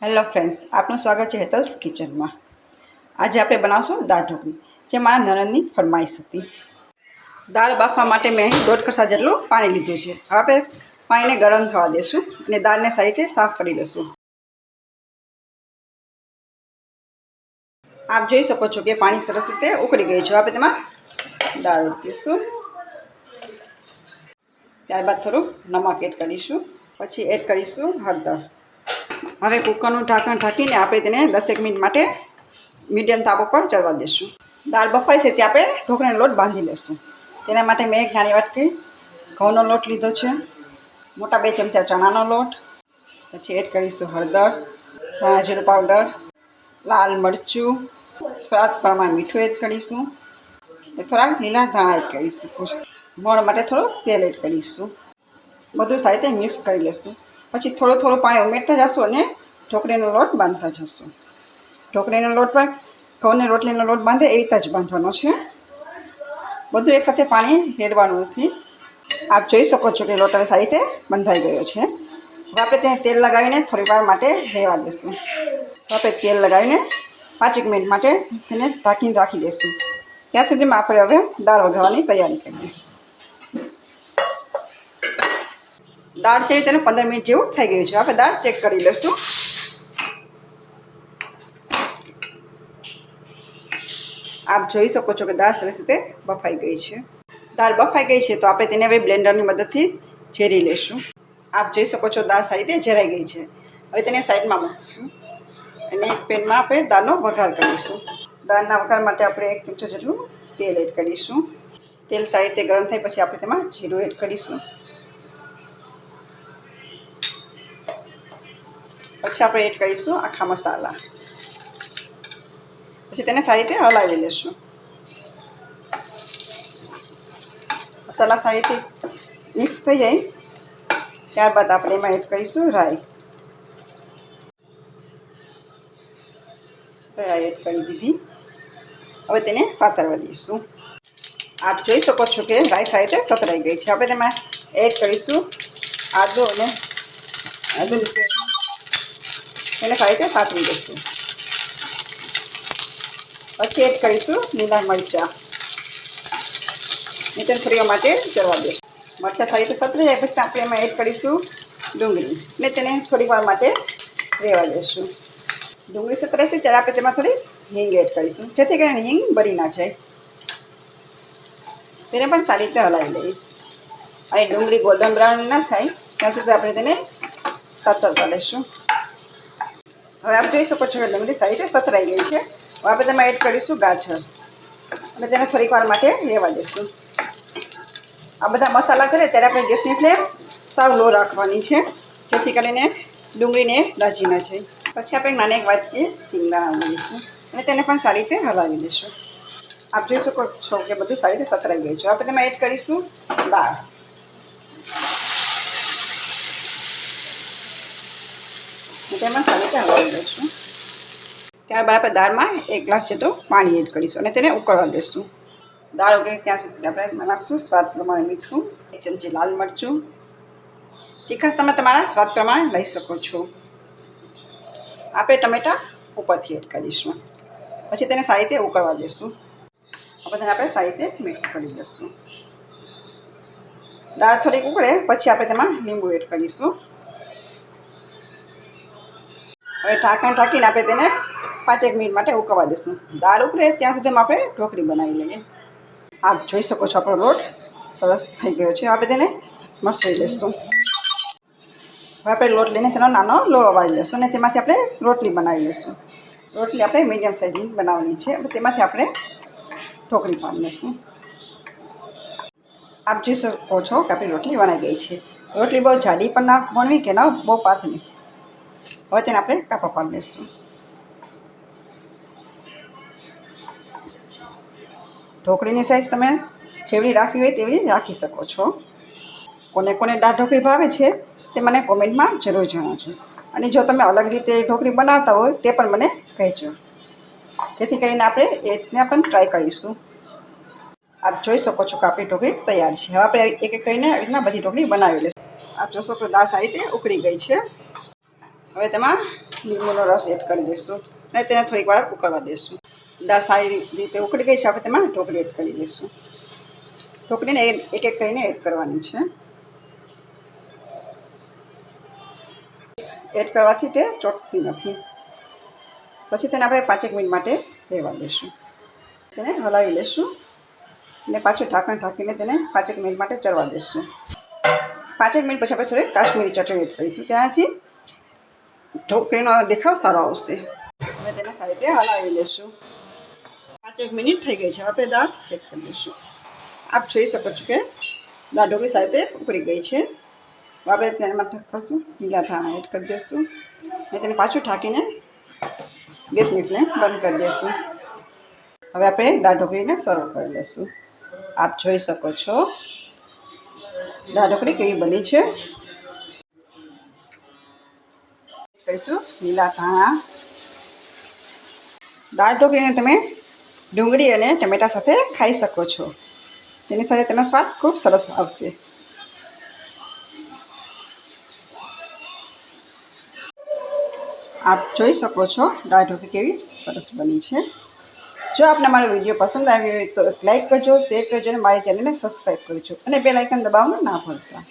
Hello friends, આપનું સ્વાગત છે હેતલ્સ કિચનમાં। આજે આપણે બનાવશું દાળ ઢોકળી, જે મારા નણંદની ફરમાઈશ હતી। દાળ બાફવા માટે મેં 1.5 કસા જેટલું પાણી લીધું છે। હવે આપણે પાણીને ગરમ થવા દઈશું અને દાળને સારી રીતે સાફ કરી લઈશું। આપ જોઈ શકો છો કે પાણી સરસ રીતે ઉકળી ગયું છે। આપણે તેમાં દાળ ઉમેરીશું, ત્યારબાદ થોડું નમક એડ કરીશું, પછી એડ કરીશું હળદર। હવે કુકરનું ઢાંકણ ઢાંકીને આપણે તેને 10 મિનિટ માટે મીડિયમ તાપ ઉપર ચડવા દઈશું। દાળ બફાય છે ત્યાં આપણે ઢોકળીનો લોટ બાંધી લઈશું। તેના માટે મેં એક નાની વાટકી ઘઉંનો લોટ લીધો છે, મોટા 2 ચમચા ચણાનો લોટ, પછી એડ કરીશું હળદર, ધાણા જીરું પાવડર, લાલ મરચું, સ્વાદ પ્રમાણે મીઠું એડ કરીશું, થોડા લીલા ધાણા એડ કરીશું, મોણ માટે થોડું તેલ એડ કરીશું। બધું સારી રીતે મિક્સ કરી લઈશું। પછી થોડું થોડું પાણી ઉમેરતા જશું અને ઢોકળીનો લોટ બાંધતા જશું। ઢોકળીનો લોટ પર ઘઉંની રોટલીનો લોટ બાંધે એવી રીતે જ બાંધવાનો છે, બધું એકસાથે પાણી રેડવાનું નથી। આપ જોઈ શકો છો કે લોટ હવે સારી રીતે બંધાઈ ગયો છે। હવે આપણે તેને તેલ લગાવીને થોડી વાર માટે રહેવા દઈશું। તો આપણે તેલ લગાવીને 5 મિનિટ માટે તેને ઢાંકીને રાખી દઈશું। ત્યાં સુધીમાં આપણે હવે દાળ વઘારવાની તૈયારી કરીએ। દાળ ચડી તેને 15 મિનિટ જેવું થઈ ગયું છે। આપણે દાળ ચેક કરી લઈશું। આપ જોઈ શકો છો કે દાળ સરસ રીતે બફાઈ ગઈ છે। દાળ બફાઈ ગઈ છે તો આપણે તેને હવે બ્લેન્ડરની મદદથી ઝેરી લઈશું। આપ જોઈ શકો છો દાળ સારી રીતે ઝેરાઈ ગઈ છે। હવે તેને સાઈડમાં મૂકીશું અને એક પેનમાં આપણે દાળનો વઘાર કરીશું। દાળના વઘાર માટે આપણે 1 ચમચો જેટલું તેલ એડ કરીશું। તેલ સારી રીતે ગરમ થાય પછી આપણે તેમાં જીરું એડ કરીશું। પછી આપણે એડ કરીશું આખા મસાલા, પછી તેને સારી રીતે હલાવી લઈશું। મસાલા સારી રીતે મિક્સ થઈ જાય ત્યારબાદ આપણે એમાં એડ કરીશું રાઈ। રાઈ એડ કરી દીધી, હવે તેને સાતરવા દઈશું। આપ જોઈ શકો છો કે રાઈ સારી રીતે સતરાઈ ગઈ છે। આપણે તેમાં એડ કરીશું આદુ અને આદુની પેસ્ટ, એને સારી રીતે સાતરી દઈશું। પછી એડ કરીશું લીલા મરચાં, તેને થોડી વાર માટે ચડવા દઈશું। મરચાં સારી રીતે સતરી જાય પછી આપણે એમાં એડ કરીશું ડુંગળી ને તેને થોડી વાર માટે રહેવા દઈશું। ડુંગળી સતરાશે ત્યારે આપણે તેમાં થોડી હિંગ એડ કરીશું, જેથી કરીને હિંગ બળી ના જાય। તેને પણ સારી રીતે હલાવી લઈએ અને ડુંગળી ગોલ્ડન બ્રાઉન ના થાય ત્યાં સુધી આપણે તેને સતરતા લઈશું। હવે આપ જોઈ શકો છો કે ડુંગળી સારી રીતે સતરાઈ ગઈ છે। હવે આપણે તેમાં એડ કરીશું ગાજર અને તેને થોડીક વાર માટે રહેવા દઈશું। આ બધા મસાલા કરે ત્યારે આપણે ગેસની ફ્લેમ સાવ લો રાખવાની છે, જેથી કરીને ડુંગળીને દાજી ના જાય। પછી આપણે નાની એક વાટકી સિંગદાણા ઉમેરીશું અને તેને પણ સારી રીતે હલાવી દઈશું। આપ જોઈ શકો છો કે બધું સારી રીતે સતરાઈ ગયું છે। આપણે તેમાં એડ કરીશું દાળ, તેમાં સારી રીતે હલાવી દઈશું। ત્યારબાદ આપણે દાળમાં 1 ગ્લાસ જેટલું પાણી એડ કરીશું અને તેને ઉકળવા દઈશું। દાળ ઉકળે ત્યાં સુધી આપણે નાખશું સ્વાદ પ્રમાણે મીઠું, 1 ચમચી લાલ મરચું, તીખાશ તમે તમારા સ્વાદ પ્રમાણે લઈ શકો છો। આપણે ટમેટાં ઉપરથી એડ કરીશું, પછી તેને સારી રીતે ઉકળવા દઈશું। આપણે સારી રીતે મિક્સ કરી દઈશું। દાળ થોડીક ઉકળે પછી આપણે તેમાં લીંબુ એડ કરીશું। હવે ઢાંકણ ઢાંકીને આપણે તેને 5 મિનિટ માટે ઉકળવા દઈશું। દાળ ઉકળે ત્યાં સુધીમાં આપણે ઢોકળી બનાવી લઈએ। આપ જોઈ શકો છો આપણો લોટ સરસ થઈ ગયો છે। આપણે તેને મસળી લઈશું। હવે આપણે લોટ લઈને તેનો નાનો લોહો વાળી લઈશું અને તેમાંથી આપણે રોટલી બનાવી લઈશું। રોટલી આપણે મીડિયમ સાઇઝની બનાવવાની છે, તેમાંથી આપણે ઢોકળી પાડી લઈશું। આપ જોઈ શકો છો કે આપણી રોટલી વણાઈ ગઈ છે। રોટલી બહુ જાડી પણ ના વણવી કે ના બહુ પાતળી। હવે તેને આપણે કાપા પાડી લઈશું। ઢોકળીની સાઈઝ તમે જેવડી રાખવી હોય તેવી રાખી શકો છો। કોને કોને દાળ ઢોકળી ભાવે છે તે મને કોમેન્ટમાં જરૂર જણાવજો, અને જો તમે અલગ રીતે ઢોકળી બનાવતા હોય તે પણ મને કહેજો, જેથી કરીને આપણે એને પણ ટ્રાય કરીશું। આપ જોઈ શકો છો કે આપણી ઢોકળી તૈયાર છે। હવે આપણે એક એક કરીને આવી રીતના બધી ઢોકળી બનાવી લઈશું। આપ જોશો કે દાળ સારી રીતે ઉકળી ગઈ છે। હવે તેમાં લીંબુનો રસ એડ કરી દઈશું અને તેને થોડીક વાર ઉકળવા દઈશું. દાળ સારી રીતે ઉકળી ગઈ છે. આપણે તેમાં ઢોકળી એડ કરી દઈશું. ઢોકળીને એક એક કરીને એડ કરવાની છે. એડ કરવાથી તે ચોટતી નથી. પછી તેને આપણે 5 મિનિટ માટે રહેવા દઈશું. તેને હલાવી લઈશું અને પાછું ઢાંકણ ઢાંકીને તેને 5 મિનિટ માટે ચડવા દઈશું. 5 મિનિટ પછી આપણે થોડી કાશ્મીરી ચટણી એડ કરીશું. તેનાથી ઢોકળીનો દેખાવ સારો આવશે. હવે તેને સારી રીતે હલાવી લઈશું. 5 મિનિટ થઈ ગઈ છે. આપણે દાળ ચેક કરી લઈશું. આપ જોઈ શકો છો કે દાળ ઢોકળી સારી રીતે ઉકળી ગઈ છે. આપણે તેમાં કરશું લીલા ધાણા એડ કરી દઈશું અને તેને પાછું ઢાંકીને ગેસની ફ્લેમ બંધ કરી દઈશું. હવે આપણે દાળ ઢોકળીને સર્વ કરી લઈશું. આપ જોઈ શકો છો દાળ ઢોકળી કેવી બની છે. કરીશું લીલા ધાણા. દાળ ઢોકળીને તમે ડુંગળી અને ટમેટા સાથે ખાઈ શકો છો. તેની સાથે તેનો સ્વાદ ખૂબ સરસ આવશે. આપ જોઈ શકો છો દાળ ઢોકળી કેવી સરસ બની છે. જો આપને મારો વિડીયો પસંદ આવ્યો હોય તો લાઈક કરજો, શેર કરજો અને મારી ચેનલને સબસ્ક્રાઈબ કરજો અને બેલ આઇકન દબાવવાનું ના ભૂલતા.